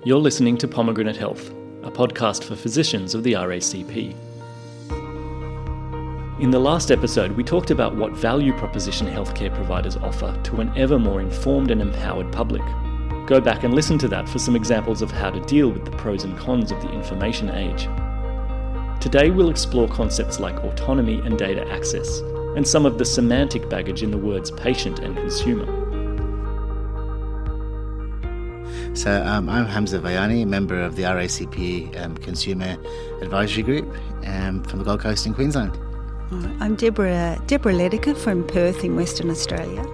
You're listening to Pomegranate Health, a podcast for physicians of the RACP. In the last episode, we talked about what value proposition healthcare providers offer to an ever more informed and empowered public. Go back and listen to that for some examples of how to deal with the pros and cons of the information age. Today, we'll explore concepts like autonomy and data access, and some of the semantic baggage in the words patient and consumer. So I'm Hamza, Vayani, member of the RACP Consumer Advisory Group from the Gold Coast in Queensland. I'm Debra Letica from Perth in Western Australia.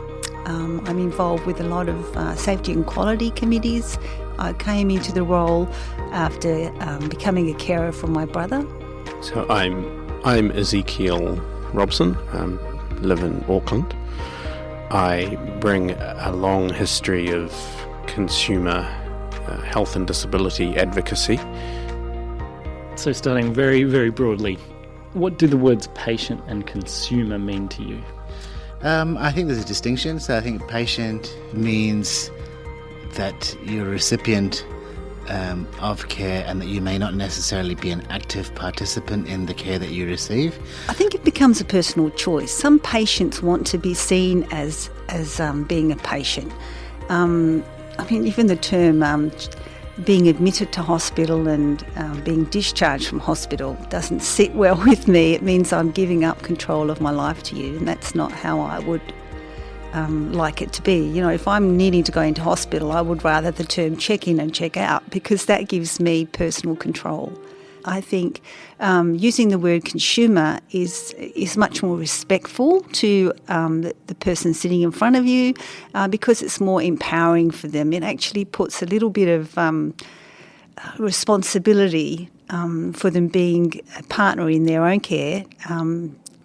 I'm involved with a lot of safety and quality committees. I came into the role after becoming a carer for my brother. So I'm Ezekiel, Robson, live in Auckland. I bring a long history of consumer health and disability advocacy. So starting very, very broadly, what do the words patient and consumer mean to you? I think there's a distinction. So I think patient means that you're a recipient of care and that you may not necessarily be an active participant in the care that you receive. I think it becomes a personal choice. Some patients want to be seen as being a patient. Even the term being admitted to hospital and being discharged from hospital doesn't sit well with me. It means I'm giving up control of my life to you, and that's not how I would like it to be. You know, if I'm needing to go into hospital, I would rather the term check in and check out, because that gives me personal control. I think using the word consumer is much more respectful to the person sitting in front of you because it's more empowering for them. It actually puts a little bit of responsibility for them being a partner in their own care.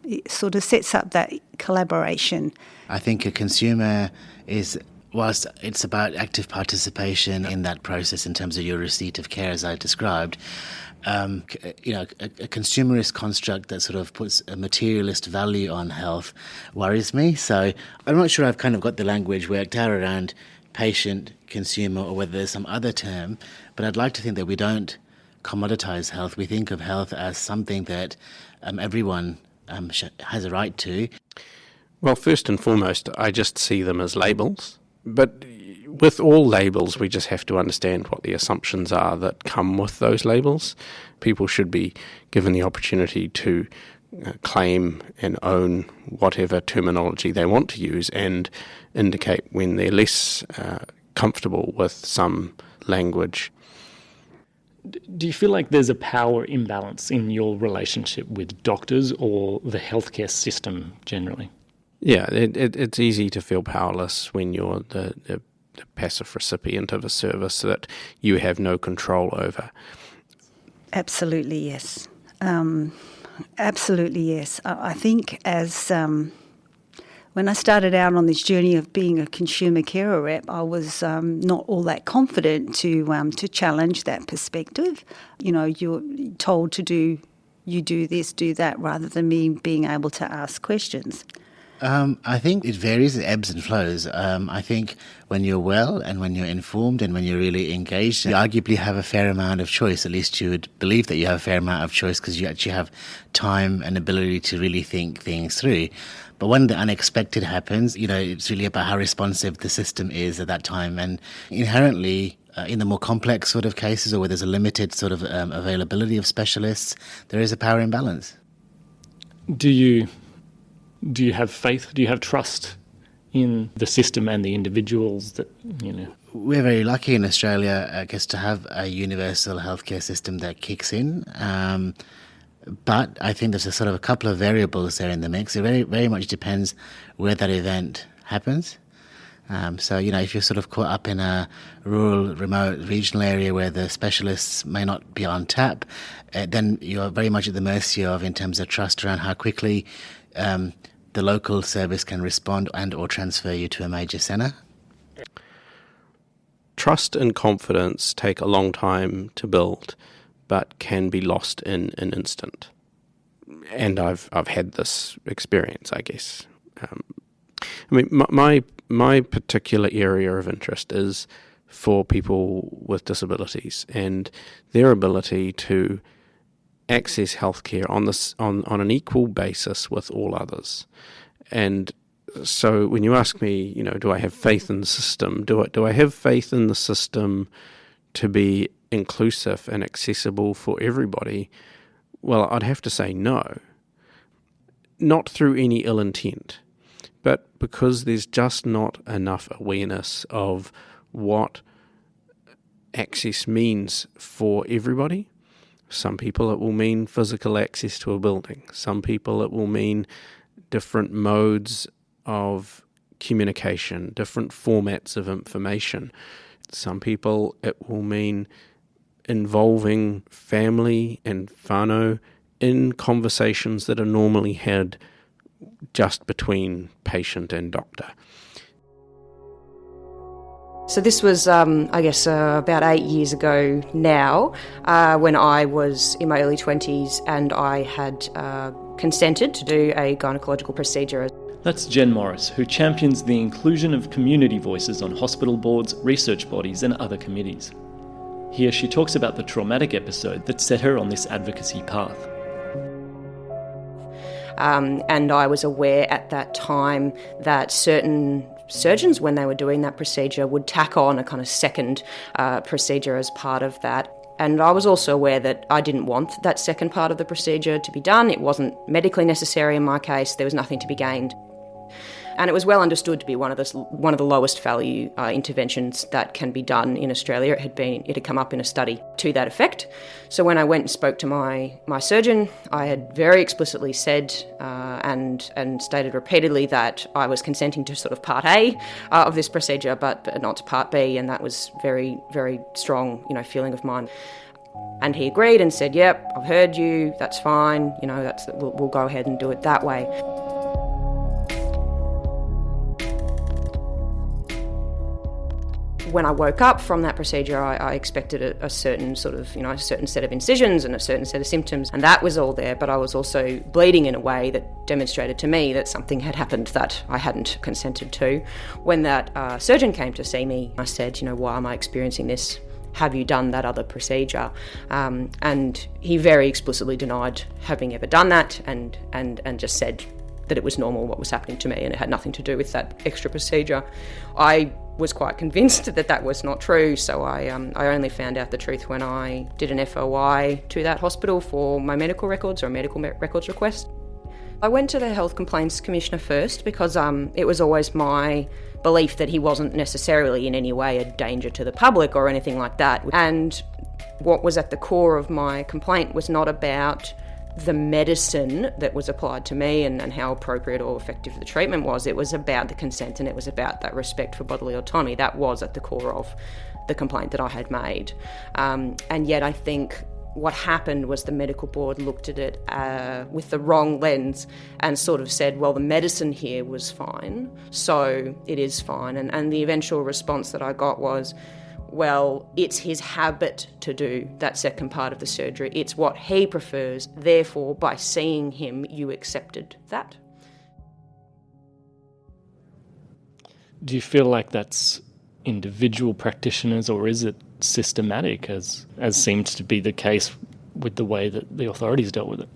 It sort of sets up that collaboration. I think a consumer is, whilst it's about active participation in that process in terms of your receipt of care, as I described, a consumerist construct that sort of puts a materialist value on health worries me. So I'm not sure I've kind of got the language worked out around patient, consumer, or whether there's some other term, but I'd like to think that we don't commoditize health. We think of health as something that everyone has a right to. Well, first and foremost, I just see them as labels, but with all labels, we just have to understand what the assumptions are that come with those labels. People should be given the opportunity to claim and own whatever terminology they want to use and indicate when they're less comfortable with some language. Do you feel like there's a power imbalance in your relationship with doctors or the healthcare system generally? Yeah, it's easy to feel powerless when you're the passive recipient of a service that you have no control over. Absolutely, yes. Absolutely, yes. I think as when I started out on this journey of being a consumer carer rep, I was not all that confident to challenge that perspective. You know, you're told to do this, do that, rather than me being able to ask questions. I think it varies, it ebbs and flows. I think when you're well and when you're informed and when you're really engaged, you arguably have a fair amount of choice. At least you would believe that you have a fair amount of choice because you actually have time and ability to really think things through. But when the unexpected happens, you know, it's really about how responsive the system is at that time. And inherently, in the more complex sort of cases or where there's a limited sort of availability of specialists, there is a power imbalance. Do you have faith? Do you have trust in the system and the individuals that, you know? We're very lucky in Australia, I guess, to have a universal healthcare system that kicks in. But I think there's a sort of a couple of variables there in the mix. It very, very much depends where that event happens. So, you know, if you're sort of caught up in a rural, remote, regional area where the specialists may not be on tap, then you're very much at the mercy of, in terms of trust around how quickly the local service can respond and or transfer you to a major centre. Trust and confidence take a long time to build, but can be lost in an instant. And I've had this experience, I guess. My particular area of interest is for people with disabilities and their ability to access healthcare on an equal basis with all others. And so when you ask me, do I have faith in the system? Do I have faith in the system to be inclusive and accessible for everybody? Well, I'd have to say no. Not through any ill intent, but because there's just not enough awareness of what access means for everybody. Some people it will mean physical access to a building. Some people it will mean different modes of communication, different formats of information. Some people it will mean involving family and whānau in conversations that are normally had just between patient and doctor. So this was, about 8 years ago now, when I was in my early 20s and I had consented to do a gynecological procedure. That's Jen Morris, who champions the inclusion of community voices on hospital boards, research bodies and other committees. Here she talks about the traumatic episode that set her on this advocacy path. And I was aware at that time that certain surgeons, when they were doing that procedure, would tack on a kind of second procedure as part of that. And I was also aware that I didn't want that second part of the procedure to be done. It wasn't medically necessary in my case. There was nothing to be gained. And it was well understood to be one of the lowest value interventions that can be done in Australia. It had come up in a study to that effect. So when I went and spoke to my surgeon, I had very explicitly said and stated repeatedly that I was consenting to sort of part A of this procedure, but not to part B, and that was very, very strong, feeling of mine. And he agreed and said, "Yep, I've heard you. That's fine. We'll go ahead and do it that way." When I woke up from that procedure, I expected a certain sort of, a certain set of incisions and a certain set of symptoms, and that was all there, but I was also bleeding in a way that demonstrated to me that something had happened that I hadn't consented to. When that surgeon came to see me, I said, "Why am I experiencing this? Have you done that other procedure?" And he very explicitly denied having ever done that and just said that it was normal what was happening to me and it had nothing to do with that extra procedure. I was quite convinced that was not true, so I only found out the truth when I did an FOI to that hospital for my medical records or a medical records request. I went to the Health Complaints Commissioner first because it was always my belief that he wasn't necessarily in any way a danger to the public or anything like that. And what was at the core of my complaint was not about the medicine that was applied to me and how appropriate or effective the treatment was. It was about the consent and it was about that respect for bodily autonomy. That was at the core of the complaint that I had made. And yet I think what happened was the medical board looked at it with the wrong lens and sort of said, well, the medicine here was fine, so it is fine. And the eventual response that I got was, well, it's his habit to do that second part of the surgery. It's what he prefers. Therefore, by seeing him, you accepted that. Do you feel like that's individual practitioners or is it systematic, as seems to be the case with the way that the authorities dealt with it?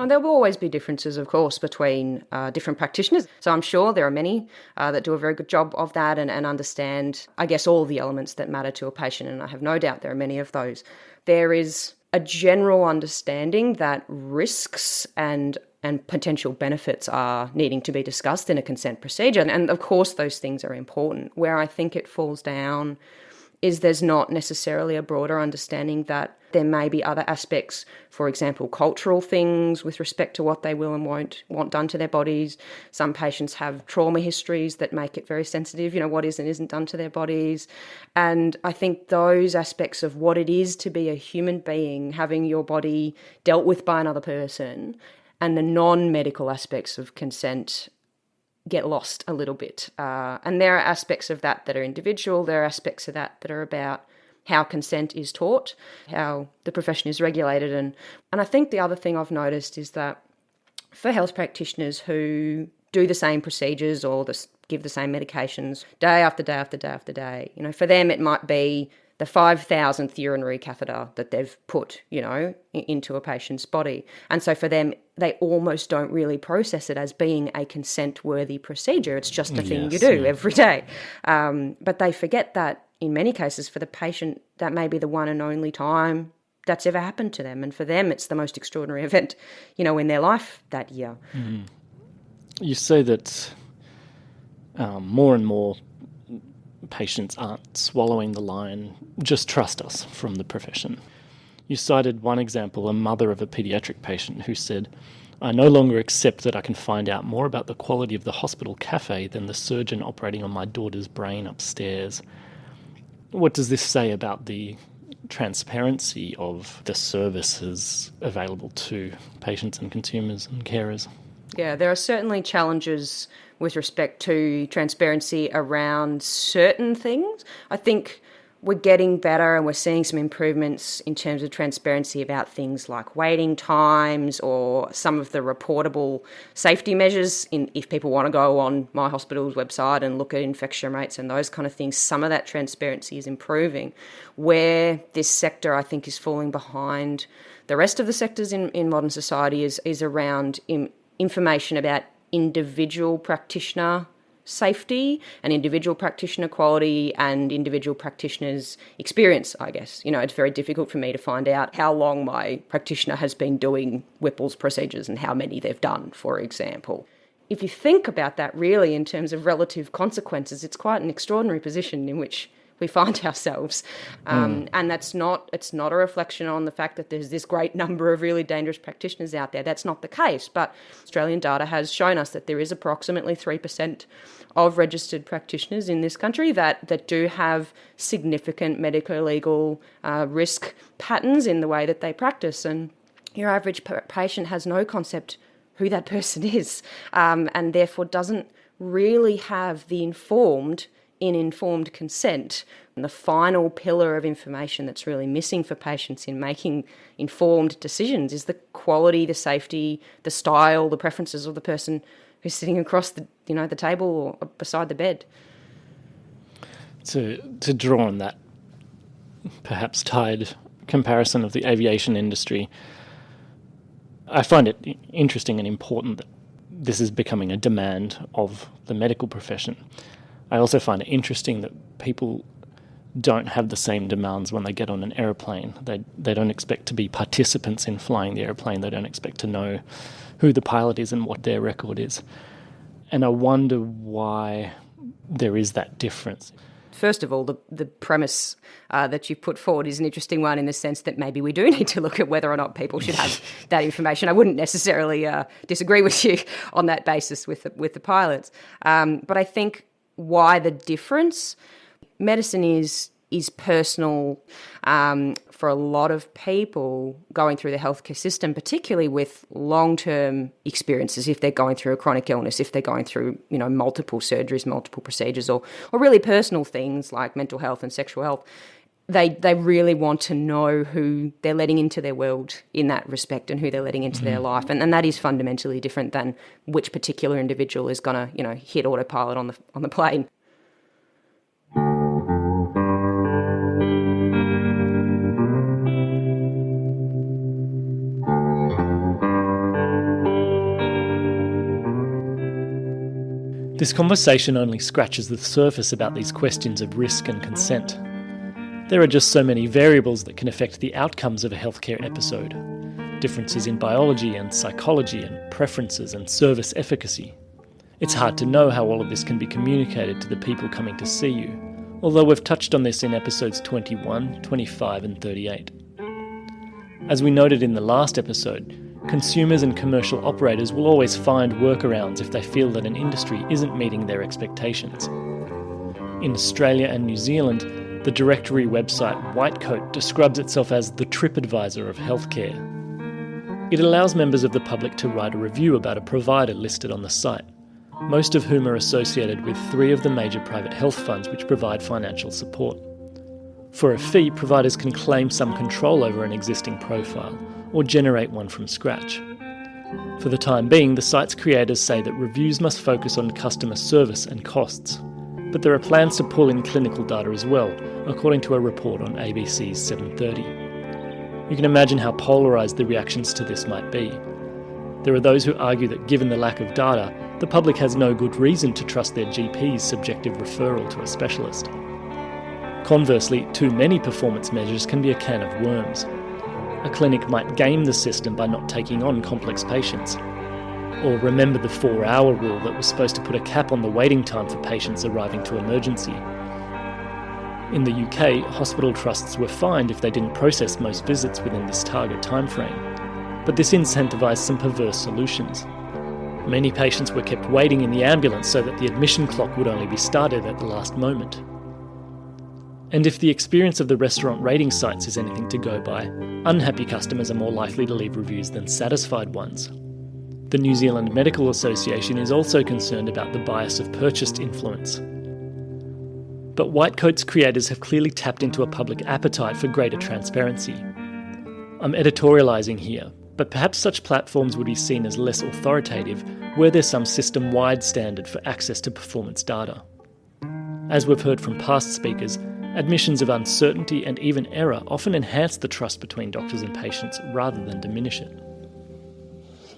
There will always be differences, of course, between different practitioners. So I'm sure there are many that do a very good job of that and understand, I guess, all the elements that matter to a patient, and I have no doubt there are many of those. There is a general understanding that risks and potential benefits are needing to be discussed in a consent procedure, and of course those things are important. Where I think it falls down is there's not necessarily a broader understanding that there may be other aspects, for example, cultural things with respect to what they will and won't want done to their bodies. Some patients have trauma histories that make it very sensitive, what is and isn't done to their bodies. And I think those aspects of what it is to be a human being, having your body dealt with by another person, and the non-medical aspects of consent get lost a little bit. And there are aspects of that are individual. There are aspects of that are about how consent is taught, how the profession is regulated. And I think the other thing I've noticed is that for health practitioners who do the same procedures or give the same medications day after day after day after day. You know, for them it might be the 5,000th urinary catheter that they've put, you know, into a patient's body. And so for them, they almost don't really process it as being a consent-worthy procedure. It's just a thing you do every day. But they forget that in many cases for the patient, that may be the one and only time that's ever happened to them. And for them, it's the most extraordinary event, you know, in their life that year. Mm. You say that more and more patients aren't swallowing the line, just trust us, from the profession. You cited one example, a mother of a paediatric patient who said, I no longer accept that I can find out more about the quality of the hospital cafe than the surgeon operating on my daughter's brain upstairs. What does this say about the transparency of the services available to patients and consumers and carers? Yeah, there are certainly challenges with respect to transparency around certain things. I think we're getting better and we're seeing some improvements in terms of transparency about things like waiting times or some of the reportable safety measures. If people want to go on my hospital's website and look at infection rates and those kind of things, some of that transparency is improving. Where this sector, I think, is falling behind the rest of the sectors in modern society is around information about individual practitioner safety and individual practitioner quality and individual practitioners' experience, I guess. You know, it's very difficult for me to find out how long my practitioner has been doing Whipple's procedures and how many they've done, for example. If you think about that really in terms of relative consequences, it's quite an extraordinary position in which we find ourselves. And it's not a reflection on the fact that there's this great number of really dangerous practitioners out there. That's not the case. But Australian data has shown us that there is approximately 3% of registered practitioners in this country that do have significant medico-legal risk patterns in the way that they practice. And your average patient has no concept who that person is, and therefore doesn't really have the informed consent. And the final pillar of information that's really missing for patients in making informed decisions is the quality, the safety, the style, the preferences of the person who's sitting across the table or beside the bed. To draw on that perhaps tied comparison of the aviation industry, I find it interesting and important that this is becoming a demand of the medical profession. I also find it interesting that people don't have the same demands when they get on an aeroplane. They don't expect to be participants in flying the aeroplane. They don't expect to know who the pilot is and what their record is. And I wonder why there is that difference. First of all, the premise that you've put forward is an interesting one in the sense that maybe we do need to look at whether or not people should have that information. I wouldn't necessarily disagree with you on that basis with the pilots. But I think why the difference? Medicine is personal for a lot of people going through the healthcare system, particularly with long-term experiences, if they're going through a chronic illness, if they're going through, multiple surgeries, multiple procedures, or really personal things like mental health and sexual health. They really want to know who they're letting into their world in that respect and who they're letting into their life. And that is fundamentally different than which particular individual is going to, hit autopilot on the plane. This conversation only scratches the surface about these questions of risk and consent. There are just so many variables that can affect the outcomes of a healthcare episode. Differences in biology and psychology and preferences and service efficacy. It's hard to know how all of this can be communicated to the people coming to see you, although we've touched on this in episodes 21, 25 and 38. As we noted in the last episode, consumers and commercial operators will always find workarounds if they feel that an industry isn't meeting their expectations. In Australia and New Zealand, the directory website Whitecoat describes itself as the TripAdvisor of healthcare. It allows members of the public to write a review about a provider listed on the site, most of whom are associated with 3 of the major private health funds which provide financial support. For a fee, providers can claim some control over an existing profile or generate one from scratch. For the time being, the site's creators say that reviews must focus on customer service and costs. But there are plans to pull in clinical data as well, according to a report on ABC's 7:30. You can imagine how polarised the reactions to this might be. There are those who argue that given the lack of data, the public has no good reason to trust their GP's subjective referral to a specialist. Conversely, too many performance measures can be a can of worms. A clinic might game the system by not taking on complex patients. Or remember the 4-hour rule that was supposed to put a cap on the waiting time for patients arriving to emergency. In the UK, hospital trusts were fined if they didn't process most visits within this target timeframe. But this incentivised some perverse solutions. Many patients were kept waiting in the ambulance so that the admission clock would only be started at the last moment. And if the experience of the restaurant rating sites is anything to go by, unhappy customers are more likely to leave reviews than satisfied ones. The New Zealand Medical Association is also concerned about the bias of purchased influence. But Whitecoat's creators have clearly tapped into a public appetite for greater transparency. I'm editorialising here, but perhaps such platforms would be seen as less authoritative were there some system-wide standard for access to performance data. As we've heard from past speakers, admissions of uncertainty and even error often enhance the trust between doctors and patients rather than diminish it.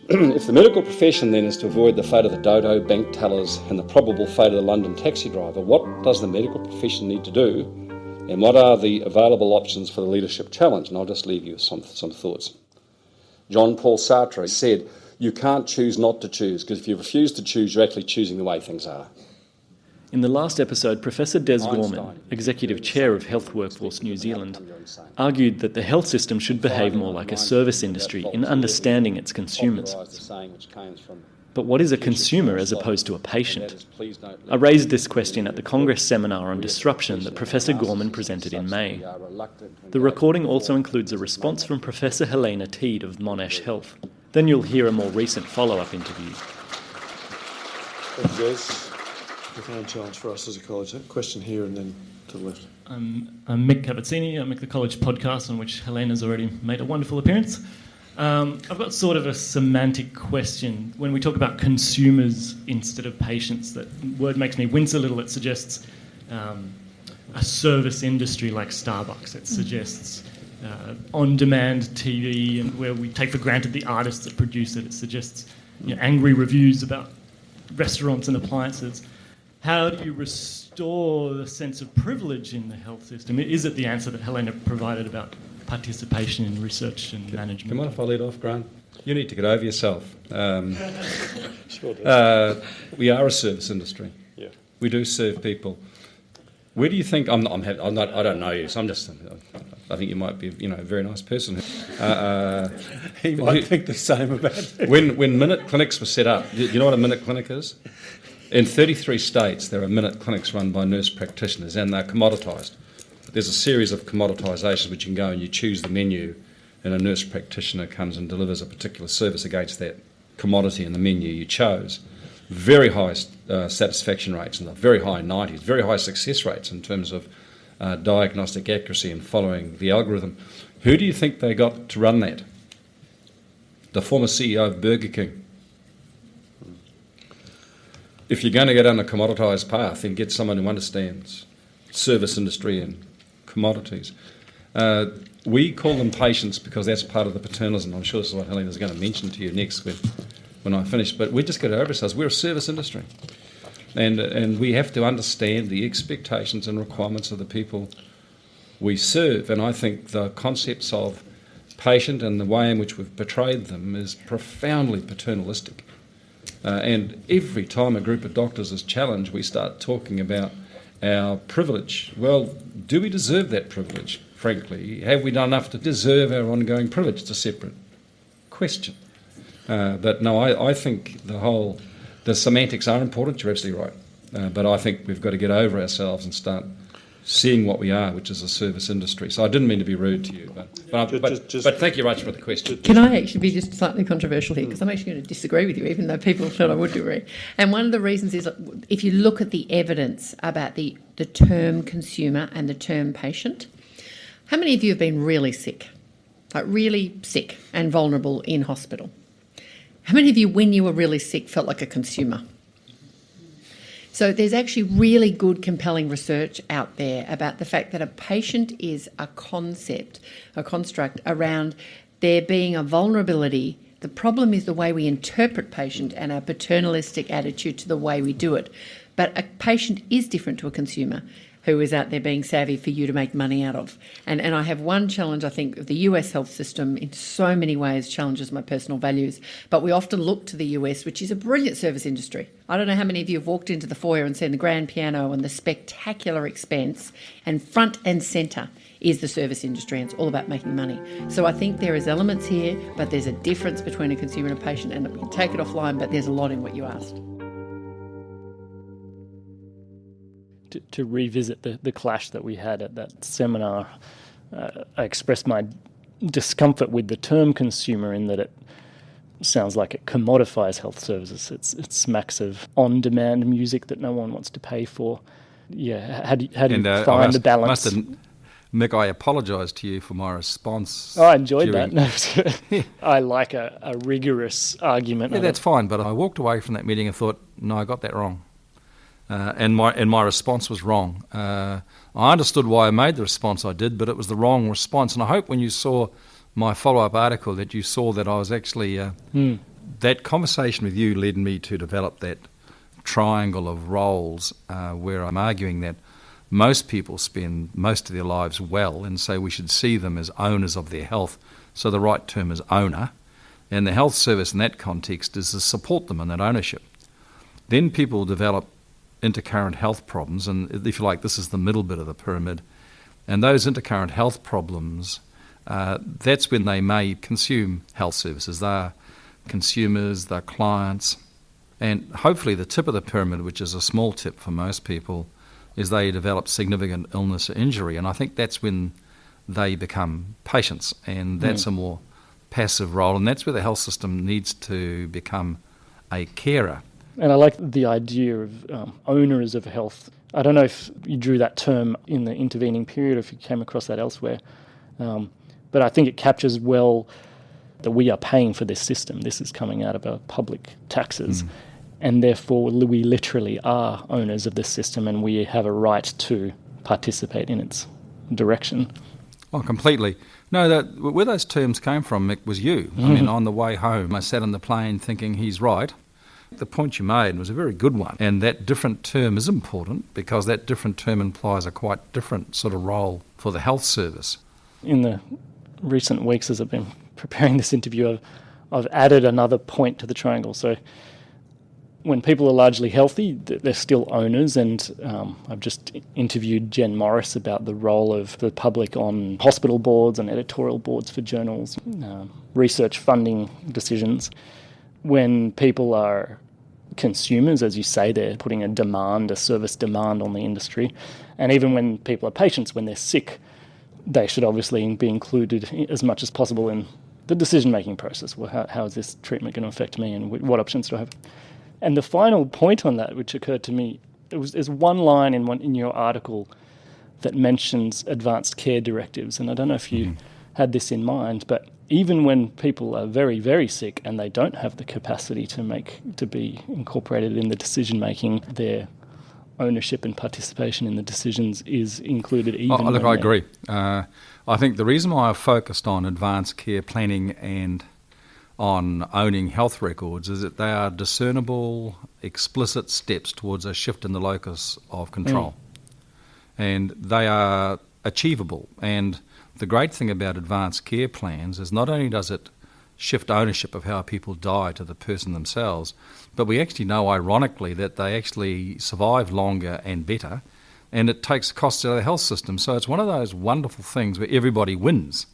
If the medical profession then is to avoid the fate of the dodo, bank tellers and the probable fate of the London taxi driver, what does the medical profession need to do, and what are the available options for the leadership challenge? And I'll just leave you with some thoughts. Jean-Paul Sartre said, you can't choose not to choose, because if you refuse to choose, you're actually choosing the way things are. In the last episode, Professor Des Gorman, Executive Chair of Health Workforce New Zealand, argued that the health system should behave more like a service industry in understanding its consumers. But what is a consumer as opposed to a patient? I raised this question at the Congress seminar on disruption that Professor Gorman presented in May. The recording also includes a response from Professor Helena Teed of Monash Health. Then you'll hear a more recent follow-up interview. Thank you, guys. Profound challenge for us as a college. A question here and then to the left. I'm Mick Cavazzini. I make the college podcast on which Helena's already made a wonderful appearance. I've got sort of a semantic question. When we talk about consumers instead of patients, that word makes me wince a little. It suggests a service industry like Starbucks. It suggests on-demand TV, and where we take for granted the artists that produce it. It suggests angry reviews about restaurants and appliances. How do you restore the sense of privilege in the health system? Is it the answer that Helena provided about participation in research and management? Do you mind if I lead off, Grant? You need to get over yourself. Sure do. We are a service industry. Yeah. We do serve people. Where do you think? I don't know you, so I'm just. I think you might be, a very nice person. He might think the same about it. When minute clinics were set up, do you know what a minute clinic is? In 33 states, there are minute clinics run by nurse practitioners, and they're commoditised. There's a series of commoditisations which you can go and you choose the menu, and a nurse practitioner comes and delivers a particular service against that commodity in the menu you chose. Very high satisfaction rates, in the very high 90s, very high success rates in terms of diagnostic accuracy and following the algorithm. Who do you think they got to run that? The former CEO of Burger King. If you're going to go down a commoditised path, then get someone who understands service industry and commodities. We call them patients because that's part of the paternalism. I'm sure this is what Helena's going to mention to you next when I finish. But we just get over ourselves. We're a service industry. And we have to understand the expectations and requirements of the people we serve. And I think the concepts of patient and the way in which we've portrayed them is profoundly paternalistic. And every time a group of doctors is challenged, we start talking about our privilege. Well, do we deserve that privilege, frankly? Have we done enough to deserve our ongoing privilege? It's a separate question. But no, I think the semantics are important, you're absolutely right. But I think we've got to get over ourselves and start seeing what we are, which is a service industry. So I didn't mean to be rude to you, but thank you, Rach, for the question. Can I actually be just slightly controversial here? Because I'm actually going to disagree with you, even though people thought I would agree. And one of the reasons is, if you look at the evidence about the term consumer and the term patient, how many of you have been really sick? Like really sick and vulnerable in hospital? How many of you, when you were really sick, felt like a consumer? So there's actually really good, compelling research out there about the fact that a patient is a concept, a construct around there being a vulnerability. The problem is the way we interpret patient and our paternalistic attitude to the way we do it. But a patient is different to a consumer who is out there being savvy for you to make money out of. And I have one challenge, I think, of the US health system in so many ways challenges my personal values. But we often look to the US, which is a brilliant service industry. I don't know how many of you have walked into the foyer and seen the grand piano and the spectacular expense, and front and centre is the service industry, and it's all about making money. So I think there is elements here, but there's a difference between a consumer and a patient, and we can take it offline, but there's a lot in what you asked. To revisit the clash that we had at that seminar, I expressed my discomfort with the term consumer in that it sounds like it commodifies health services. It smacks of on-demand music that no one wants to pay for. Yeah, how do you find the balance? Mick, I apologise to you for my response. I enjoyed that. No, I like a rigorous argument. Yeah, that's fine, but I walked away from that meeting and thought, no, I got that wrong. And my response was wrong. I understood why I made the response I did, but it was the wrong response. And I hope when you saw my follow-up article that you saw that I was actually... That conversation with you led me to develop that triangle of roles where I'm arguing that most people spend most of their lives well, and so we should see them as owners of their health. So the right term is owner. And the health service in that context is to support them in that ownership. Then people develop intercurrent health problems, and if you like, this is the middle bit of the pyramid. And those intercurrent health problems, that's when they may consume health services. They're consumers, they're clients. And hopefully the tip of the pyramid, which is a small tip for most people, is they develop significant illness or injury. And I think that's when they become patients, and that's a more passive role. And that's where the health system needs to become a carer. And I like the idea of owners of health. I don't know if you drew that term in the intervening period or if you came across that elsewhere, but I think it captures well that we are paying for this system. This is coming out of our public taxes, and therefore we literally are owners of this system, and we have a right to participate in its direction. Oh, completely. No, where those terms came from, Mick, was you. I mean, on the way home, I sat on the plane thinking he's right. The point you made was a very good one, and that different term is important because that different term implies a quite different sort of role for the health service. In the recent weeks as I've been preparing this interview, I've added another point to the triangle. So when people are largely healthy, they're still owners, and I've just interviewed Jen Morris about the role of the public on hospital boards and editorial boards for journals, research funding decisions. When people are consumers, as you say, they're putting a service demand on the industry. And even when people are patients, when they're sick, they should obviously be included as much as possible in the decision-making process. Well, how is this treatment going to affect me, and what options do I have? And the final point on that, which occurred to me, there's one line in your article that mentions advanced care directives. And I don't know if you had this in mind, but even when people are very, very sick and they don't have the capacity to be incorporated in the decision-making, their ownership and participation in the decisions is included even. Look, I agree. I think the reason why I've focused on advanced care planning and on owning health records is that they are discernible, explicit steps towards a shift in the locus of control. And they are achievable. And the great thing about advanced care plans is not only does it shift ownership of how people die to the person themselves, but we actually know, ironically, that they actually survive longer and better, and it takes costs out of the health system. So it's one of those wonderful things where everybody wins.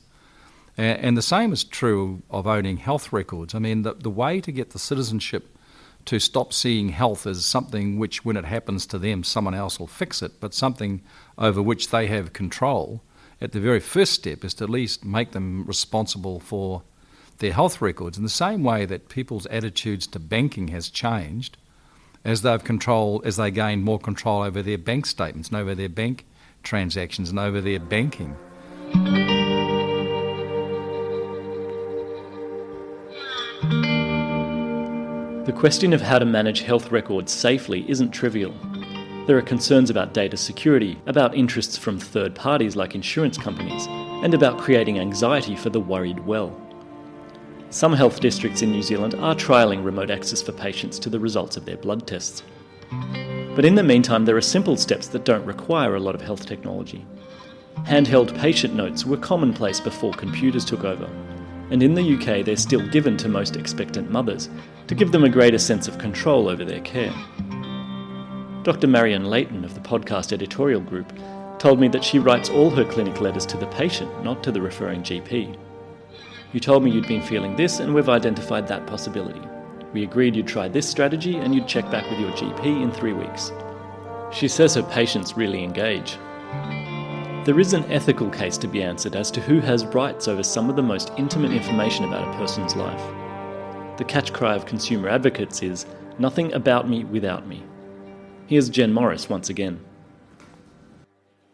And the same is true of owning health records. I mean, the way to get the citizenship to stop seeing health as something which, when it happens to them, someone else will fix it, but something over which they have control, at the very first step is to at least make them responsible for their health records. In the same way that people's attitudes to banking has changed as they gain more control over their bank statements and over their bank transactions and over their banking. The question of how to manage health records safely isn't trivial. There are concerns about data security, about interests from third parties like insurance companies, and about creating anxiety for the worried well. Some health districts in New Zealand are trialling remote access for patients to the results of their blood tests. But in the meantime, there are simple steps that don't require a lot of health technology. Handheld patient notes were commonplace before computers took over, and in the UK they're still given to most expectant mothers to give them a greater sense of control over their care. Dr. Marion Leighton of the podcast Editorial group told me that she writes all her clinic letters to the patient, not to the referring GP. You told me you'd been feeling this, and we've identified that possibility. We agreed you'd try this strategy and you'd check back with your GP in 3 weeks. She says her patients really engage. There is an ethical case to be answered as to who has rights over some of the most intimate information about a person's life. The catch cry of consumer advocates is, "Nothing about me without me." Here's Jen Morris once again.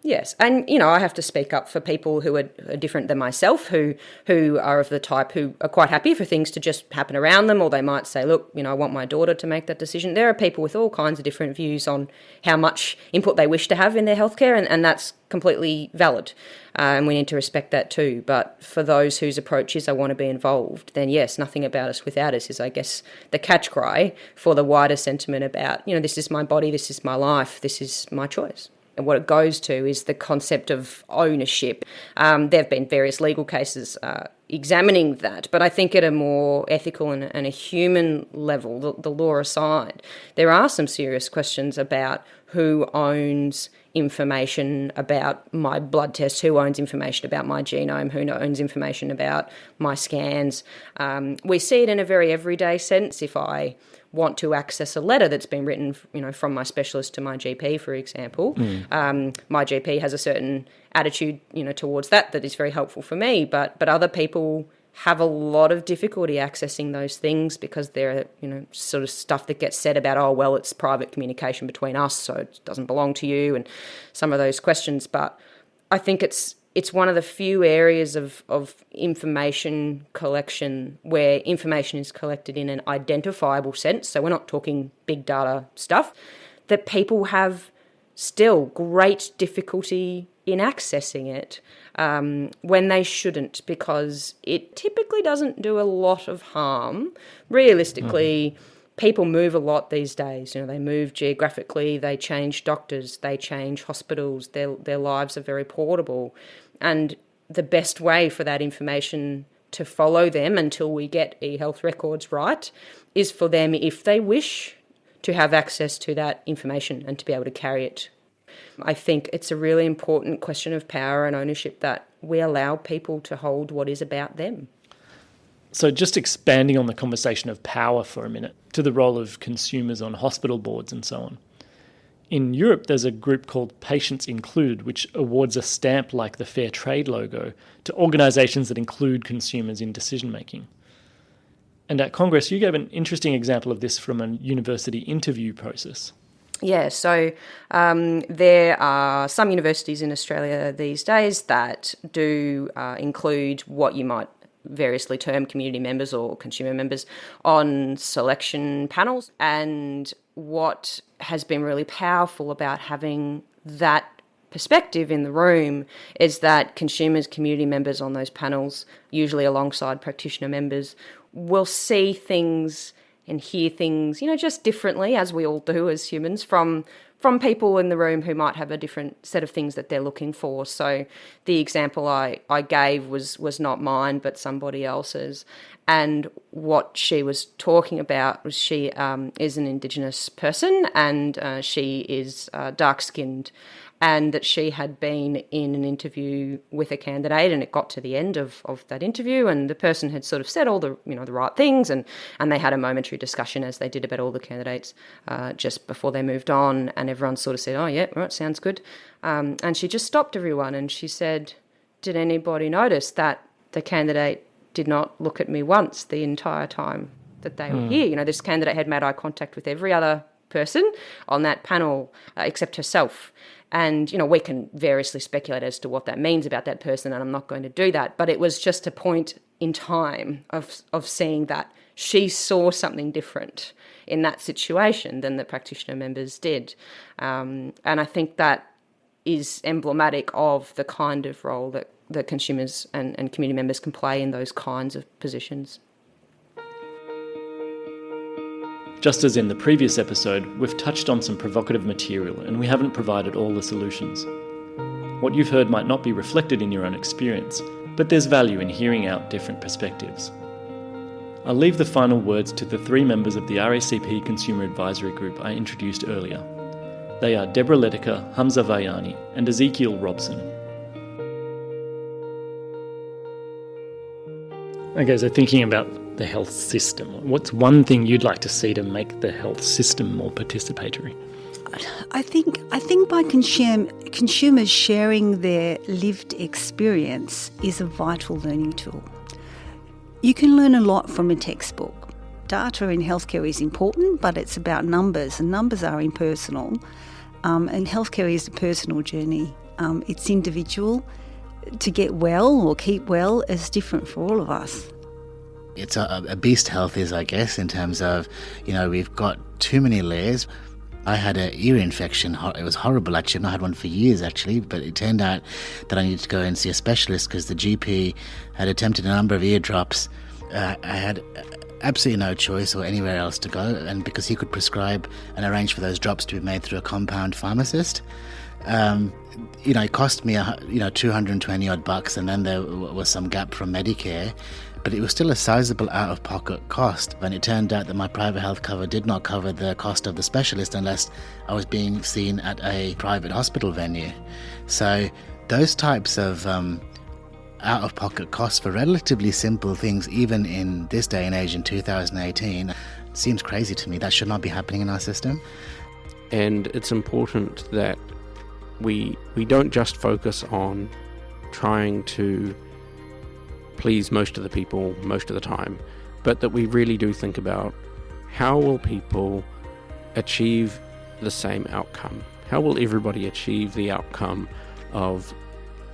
Yes, and I have to speak up for people who are different than myself, who are of the type who are quite happy for things to just happen around them, or they might say, look, I want my daughter to make that decision. There are people with all kinds of different views on how much input they wish to have in their healthcare, and that's completely valid, and we need to respect that too. But for those whose approach is I want to be involved, then yes, nothing about us without us is, I guess, the catch cry for the wider sentiment about, this is my body, this is my life, this is my choice. And what it goes to is the concept of ownership. There have been various legal cases examining that, but I think at a more ethical and a human level, the law aside, there are some serious questions about who owns information about my blood test, who owns information about my genome, who owns information about my scans. We see it in a very everyday sense. If I want to access a letter that's been written, from my specialist to my GP, for example, my GP has a certain attitude, towards that is very helpful for me. But other people have a lot of difficulty accessing those things because there are, sort of stuff that gets said about, oh, well, it's private communication between us, so it doesn't belong to you, and some of those questions. But I think it's one of the few areas of information collection where information is collected in an identifiable sense, so we're not talking big data stuff, that people have still great difficulty in accessing it when they shouldn't, because it typically doesn't do a lot of harm. Realistically, people move a lot these days. They move geographically, they change doctors, they change hospitals, their lives are very portable. And the best way for that information to follow them until we get e-health records right is for them, if they wish, to have access to that information and to be able to carry it. I think it's a really important question of power and ownership that we allow people to hold what is about them. So just expanding on the conversation of power for a minute to the role of consumers on hospital boards and so on. In Europe, there's a group called Patients Included, which awards a stamp like the Fair Trade logo to organisations that include consumers in decision-making. And at Congress, you gave an interesting example of this from a university interview process. Yeah, so there are some universities in Australia these days that do include what you might variously term community members or consumer members on selection panels. And what has been really powerful about having that perspective in the room is that consumers, community members on those panels, usually alongside practitioner members, will see things and hear things, just differently, as we all do as humans, from people in the room who might have a different set of things that they're looking for. So the example I gave was not mine, but somebody else's. And what she was talking about was she is an Indigenous person, and she is dark-skinned, and that she had been in an interview with a candidate, and it got to the end of that interview, and the person had sort of said all the the right things, and they had a momentary discussion, as they did about all the candidates just before they moved on, and everyone sort of said, oh yeah, right, sounds good. And she just stopped everyone and she said, did anybody notice that the candidate did not look at me once the entire time that they were here? This candidate had made eye contact with every other person on that panel except herself. And, we can variously speculate as to what that means about that person, and I'm not going to do that. But it was just a point in time of seeing that she saw something different in that situation than the practitioner members did. And I think that is emblematic of the kind of role that the consumers and community members can play in those kinds of positions. Just as in the previous episode, we've touched on some provocative material and we haven't provided all the solutions. What you've heard might not be reflected in your own experience, but there's value in hearing out different perspectives. I'll leave the final words to the 3 members of the RACP Consumer Advisory Group I introduced earlier. They are Debra Letica, Hamza Vayani, and Ezekiel Robson. Okay, so thinking about the health system, what's one thing you'd like to see to make the health system more participatory? I think by consumers sharing their lived experience is a vital learning tool. You can learn a lot from a textbook. Data in healthcare is important, but it's about numbers, and numbers are impersonal. And healthcare is a personal journey. It's individual. To get well or keep well is different for all of us. It's a beast health is, I guess, in terms of, we've got too many layers. I had an ear infection. It was horrible, actually. I've not had one for years, actually, but it turned out that I needed to go and see a specialist because the GP had attempted a number of ear drops. I had absolutely no choice or anywhere else to go, and because he could prescribe and arrange for those drops to be made through a compound pharmacist, it cost me 220 odd bucks, and then there was some gap from Medicare, but it was still a sizable out-of-pocket cost. And it turned out that my private health cover did not cover the cost of the specialist unless I was being seen at a private hospital venue. So those types of out-of-pocket costs for relatively simple things, even in this day and age in 2018, seems crazy to me. That should not be happening in our system. And it's important that we don't just focus on trying to please most of the people most of the time, but that we really do think about how will people achieve the same outcome? How will everybody achieve the outcome of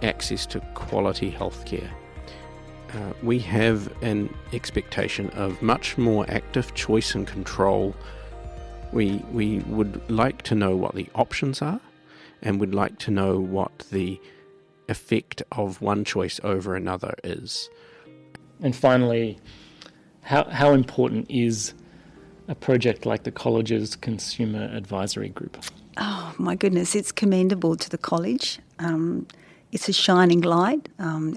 access to quality healthcare? We have an expectation of much more active choice and control. We would like to know what the options are, and would like to know what the effect of one choice over another is. And finally, how important is a project like the college's Consumer Advisory Group? Oh, my goodness, it's commendable to the college. It's a shining light.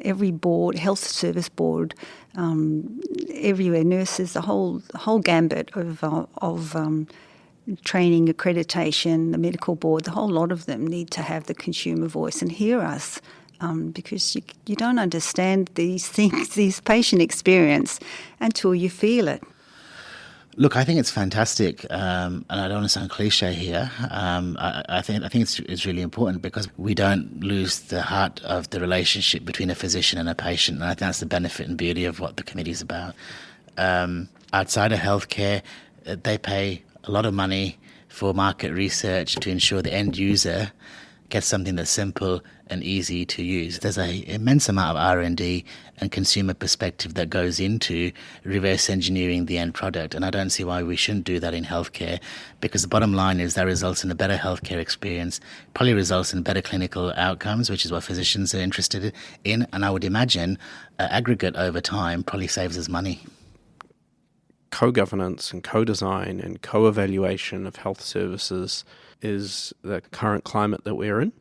Every board, health service board, everywhere, nurses, the whole gambit of training, accreditation, the medical board, the whole lot of them need to have the consumer voice and hear us, because you don't understand these things, this patient experience, until you feel it. Look, I think it's fantastic, and I don't want to sound cliche here. I think it's really important because we don't lose the heart of the relationship between a physician and a patient, and I think that's the benefit and beauty of what the committee is about. Outside of healthcare, they pay a lot of money for market research to ensure the end user gets something that's simple and easy to use. There's an immense amount of R&D and consumer perspective that goes into reverse engineering the end product, and I don't see why we shouldn't do that in healthcare, because the bottom line is that results in a better healthcare experience, probably results in better clinical outcomes, which is what physicians are interested in, and I would imagine aggregate over time probably saves us money. Co-governance and co-design and co-evaluation of health services is the current climate that we're in.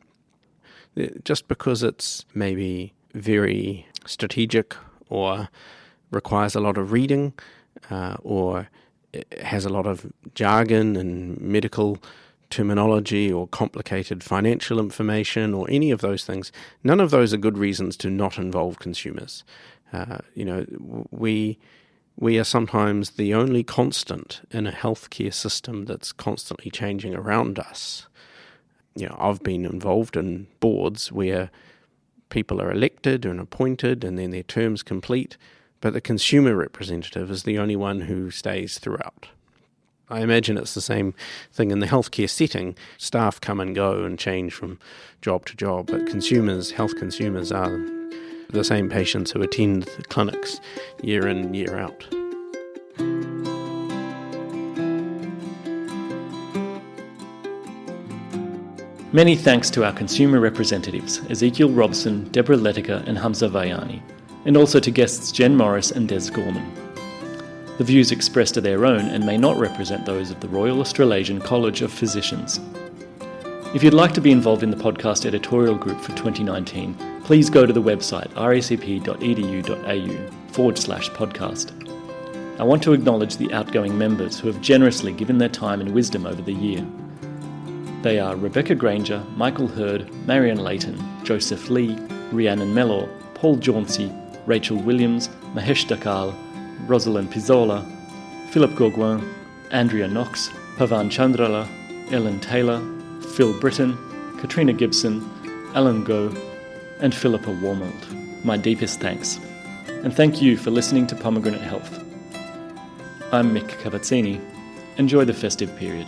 Just because it's maybe very strategic or requires a lot of reading or it has a lot of jargon and medical terminology or complicated financial information or any of those things, none of those are good reasons to not involve consumers. We are sometimes the only constant in a healthcare system that's constantly changing around us. I've been involved in boards where people are elected and appointed and then their terms complete, but the consumer representative is the only one who stays throughout. I imagine it's the same thing in the healthcare setting. Staff come and go and change from job to job, but health consumers are the same patients who attend the clinics year in, year out. Many thanks to our consumer representatives, Ezekiel, Robson, Debra, Letica and Hamza Vayani, and also to guests Jen Morris and Des Gorman. The views expressed are their own and may not represent those of the Royal Australasian College of Physicians. If you'd like to be involved in the podcast editorial group for 2019, please go to the website racp.edu.au/podcast. I want to acknowledge the outgoing members who have generously given their time and wisdom over the year. They are Rebecca Granger, Michael Hurd, Marion Layton, Joseph Lee, Rhiannon Mellor, Paul Jauncey, Rachel Williams, Mahesh Dhakal, Rosalynn Pszczola, Philip Gourguin, Andrea Knox, Pavan Chandrala, Ellen Taylor, Phil Britton, Katrina Gibson, Alan Goh, and Phillipa Wormald. My deepest thanks. And thank you for listening to Pomegranate Health. I'm Mick Cavazzini. Enjoy the festive period.